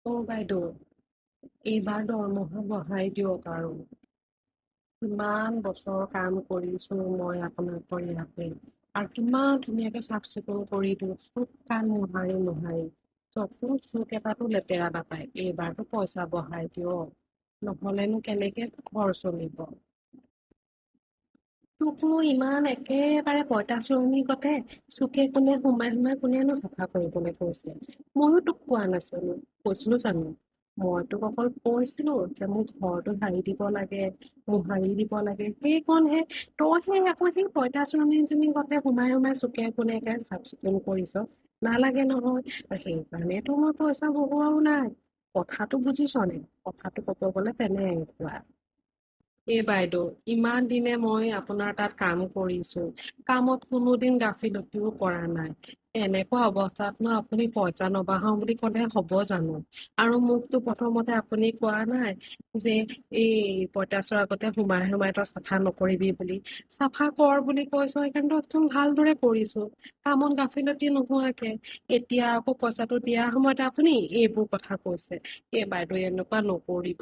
বাইদেউ, এইবাৰ দৰমহা বঢ়াই দিয়ক আৰু। কিমান বছৰ কাম কৰিছো মই আপোনালোকৰ ইয়াতে, আৰু কিমান ধুনীয়াকে চাফ চিকুণ কৰি দিওঁ, চব কাম মোহাৰি মোহাৰি। চকচোন চুক এটাতো লেতেৰা নাপায়। এইবাৰতো পইচা বঢ়াই দিয়ক, নহলেনো কেনেকে ঘৰ চলিব। তোকনো ইমান একেবাৰে পঁইতাচোৰণি গতে চুকে কোণে সোমাই সোমাই কোনেনো চাফা কৰিবলৈ কৈছে। ময়ো তোক কোৱা নাছিলো, কৈছিলো জানো? মই তোক অকল কৈছিলো যে মোক ঘৰটো সাৰি দিব লাগে, মোহাৰি দিব লাগে, সেইকণহে। তইহে আকৌ সেই পঁইতাচোৰণিজনী গতে সোমাই সোমাই চুকে কোণে চাফ চিকুণ কৰিছ। নালাগে নহয়। আৰু সেইকাৰণেতো মই পইচা বহুৱাও নাই। কথাটো বুজিছ নে? কথাটো কব গলে তেনে এনেকুৱা। বাইদেউ, ইমান দিনে মই আপোনাৰ তাত কাম কৰিছো, কামত কোনোদিন গাফিলতিও কৰা নাই। এনেকুৱা অৱস্থাতনো আপুনি পইচা নবঢ়াও বুলি ক'লে হ'ব জানো? আৰু মোকতো প্ৰথমতে আপুনি কোৱা নাই যে এই পঁইতাচোৰা আগতে সোমাই সোমাই তই চাফা নকৰিবি বুলি। চাফা কৰ বুলি কৈছ, সেইকাৰণে একদম ভালদৰে কৰিছো, কামত গাফিলতি নোহোৱাকে। এতিয়া আকৌ পইচাটো দিয়া সময়তে আপুনি এইবোৰ কথা কৈছে। বাইদেউ এনেকুৱা নকৰিব।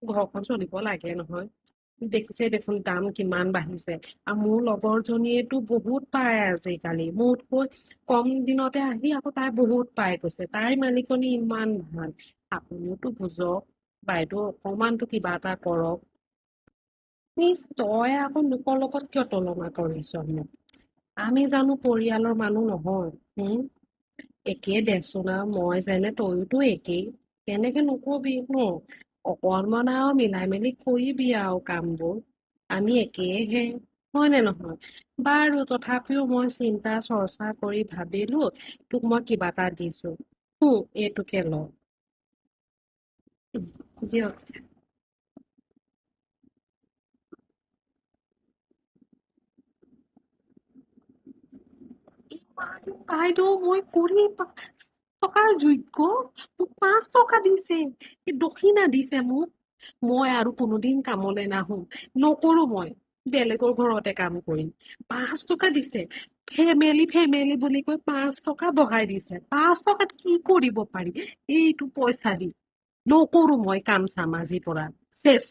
ঘৰখন চলিব লাগে নহয়। দেখিছে দেখোন দাম কিমান বাঢ়িছে। আৰু মোৰ লগৰ জনীয়েতো বহুত পায় আজিকালি, মোতকৈ কম দিনতে আহি আকৌ তাই বহুত পাই গৈছে। তাইৰ মালিকনী ইমান ভাল। আপুনিওতো বুজক বাইদেউ, অকমানতো কিবা এটা কৰক। প্লিজ, তই আকৌ লোকৰ লগত কিয় তুলনা কৰিছ মোক? আমি জানো পৰিয়ালৰ মানুহ নহয়? একেই দেচোন, আৰু মই যেনে তয়োতো একেই। কেনেকে নকবি ন? অকনমান আৰু মিলাই মেলি কৰিবি আৰু কামবোৰ। আমি একেইহে, হয় নে নহয়? বাৰু তথাপিও মই চিন্তা চৰ্চা কৰি ভাবিলো তোক মই কিবা এটা দিছো। এইটোকে ল। দিয়ক। বাইদেউ, মই 20 টকাৰ যোগ্য? মোক 5 টকা দিছে, দক্ষিণা দিছে মোক। মই আৰু কোনোদিন কামলৈ নাহো, নকৰো মই। বেলেগৰ ঘৰতে কাম কৰিম। 5 টকা দিছে। ফেমেলি ফেমেলি বুলি কৈ 5 টকা বঢ়াই দিছে। 5 টকাত কি কৰিব পাৰি? এইটো পইচা দি নকৰো মই কাম চাম আজিৰ পৰা। চেচ।